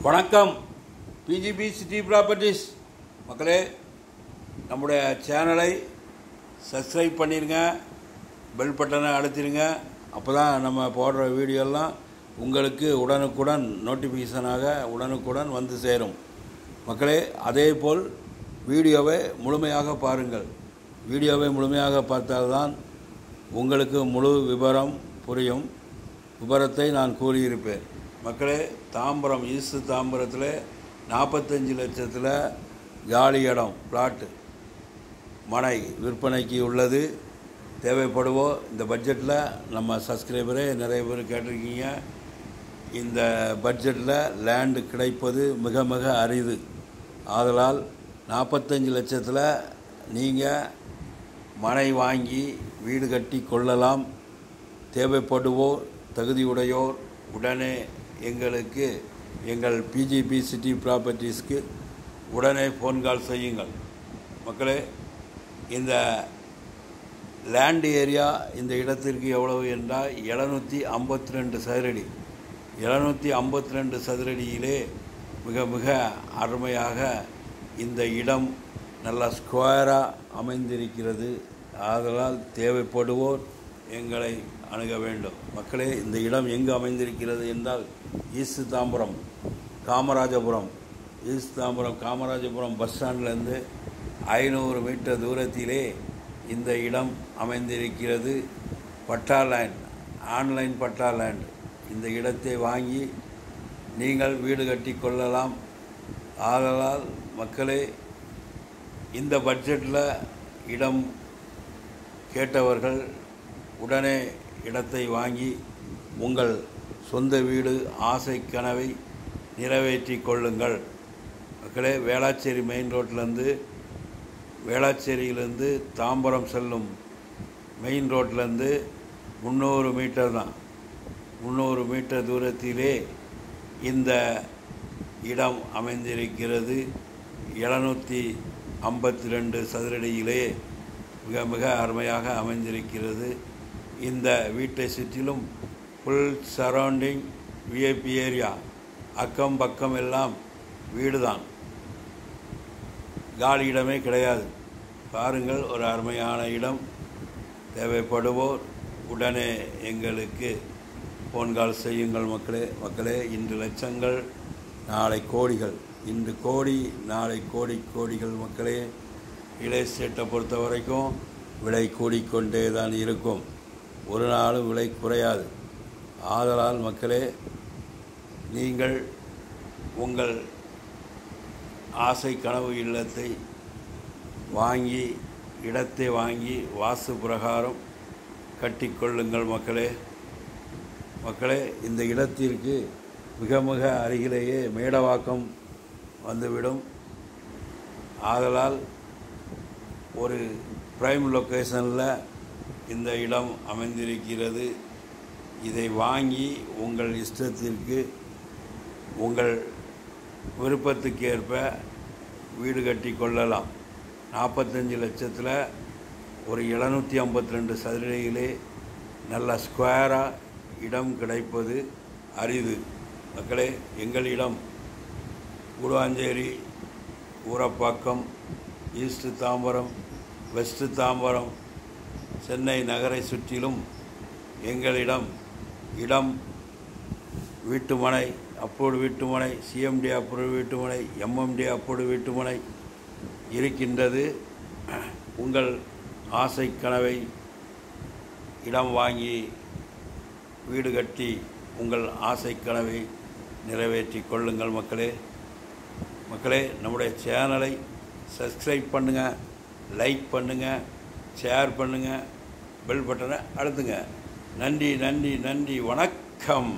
வணக்கம். PGP city properties மக்களே, நம்முடைய சேனலை சப்ஸ்கிரைப் பண்ணிடுங்க, பெல் பட்டனை அழுத்திடுங்க. அப்போ தான் நம்ம போடுற வீடியோலாம் உங்களுக்கு உடனுக்குடன் நோட்டிஃபிகேஷனாக உடனுக்குடன் வந்து சேரும். மக்களே, அதேபோல் வீடியோவை முழுமையாக பாருங்கள். வீடியோவை முழுமையாக பார்த்தால்தான் உங்களுக்கு முழு விவரம் புரியும். விவரத்தை நான் கூறியிருப்பேன். மக்களே, தாம்பரம் ஈஸ்ட் தாம்பரத்தில் 45 லட்சத்தில் காலி இடம் பிளாட்டு மனை விற்பனைக்கு உள்ளது. தேவைப்படுவோ இந்த பட்ஜெட்டில் நம்ம சப்ஸ்கிரைபரே நிறைய பேர் கேட்டிருக்கீங்க. இந்த பட்ஜெட்டில் லேண்டு கிடைப்பது மிக மிக அரிது. ஆதலால் 45 லட்சத்தில் நீங்கள் மனை வாங்கி வீடு கட்டி கொள்ளலாம். தேவைப்படுவோர் தகுதியுடையோர் உடனே எங்களுக்கு எங்கள் பிஜிபி சிட்டி ப்ராப்பர்ட்டிஸ்க்கு உடனே ஃபோன் கால் செய்யுங்கள். மக்களே, இந்த லேண்ட் ஏரியா இந்த இடத்திற்கு எவ்வளவு என்றால் 752 சதுரடி. 752 சதுரடியிலே மிக மிக அருமையாக இந்த இடம் நல்ல ஸ்கொயராக அமைந்திருக்கிறது. ஆதலால் தேவைப்படுவோர் எங்களை அணுக வேண்டும். மக்களே, இந்த இடம் எங்கு அமைந்திருக்கிறது என்றால் ஈஸ்ட் தாம்பரம் காமராஜபுரம் காமராஜபுரம் பஸ் ஸ்டாண்ட்லேருந்து 500 மீட்டர் தூரத்திலே இந்த இடம் அமைந்திருக்கிறது. Patta land, online patta land. இந்த இடத்தை வாங்கி நீங்கள் வீடு கட்டி கொள்ளலாம். ஆதலால் மக்களே, இந்த பட்ஜெட்டில் இடம் கேட்டவர்கள் உடனே இடத்தை வாங்கி உங்கள் சொந்த வீடு ஆசை கனவை நிறைவேற்றி கொள்ளுங்கள். மக்களே, வேளாச்சேரி மெயின் ரோட்லேருந்து வேளாச்சேரியிலேருந்து தாம்பரம் செல்லும் மெயின் ரோட்லேருந்து 300 மீட்டர் தான். 300 மீட்டர் தூரத்திலே இந்த இடம் அமைந்திருக்கிறது. 752 சதுரடியிலே மிக மிக அருமையாக அமைந்திருக்கிறது. இந்த வீட்டை சுற்றிலும் ஃபுல் சரௌண்டிங் விஐபி ஏரியா. அக்கம் பக்கம் எல்லாம் வீடு தான், காலி இடமே கிடையாது. பாருங்கள், ஒரு அருமையான இடம். தேவைப்படுவோர் உடனே எங்களுக்கு ஃபோன் கால் செய்யுங்கள். மக்களே, இன்று லட்சங்கள் நாளை கோடிகள். இன்று கோடி நாளை கோடிகள். மக்களே, ரியல் எஸ்டேட்டை பொறுத்த வரைக்கும் விலை கூடிக்கொண்டே தான் இருக்கும். ஒரு நாளும் விலை குறையாது. ஆதலால் மக்களே, நீங்கள் உங்கள் ஆசை கனவு இல்லத்தை வாங்கி இடத்தை வாங்கி வாஸ்து பிரகாரம் கட்டிக்கொள்ளுங்கள். மக்களே, இந்த இடத்திற்கு மிக மிக அருகிலேயே மேடவாக்கம் வந்துவிடும். ஆதலால் ஒரு பிரைம் லொக்கேஷனில் இந்த இடம் அமைந்திருக்கிறது. இதை வாங்கி உங்கள் இஷ்டத்திற்கு உங்கள் விருப்பத்துக்கேற்ப வீடு கட்டி கொள்ளலாம். 45 லட்சத்தில் ஒரு 752 சதுரடியிலே நல்ல ஸ்கொயராக இடம் கிடைப்பது அரிது. மக்களே, எங்கள் இடம் கூடுவாஞ்சேரி, ஊரப்பாக்கம், ஈஸ்ட் தாம்பரம், வெஸ்ட் தாம்பரம், சென்னை நகரை சுற்றிலும் எங்களிடம் இடம் வீட்டுமனை, அப்போடு வீட்டுமனை, சிஎம்டி அப்போடு வீட்டுமனை, எம்எம்டி அப்போடு வீட்டுமனை இருக்கின்றது. உங்கள் ஆசை கனவை இடம் வாங்கி வீடு கட்டி உங்கள் ஆசை கனவை நிறைவேற்றி கொள்ளுங்கள். மக்களே, நம்முடைய சேனலை சப்ஸ்கிரைப் பண்ணுங்கள், லைக் பண்ணுங்கள், ஷேர் பண்ணுங்கள், பெல் பட்டனை அழுத்துங்க. நன்றி. வணக்கம்.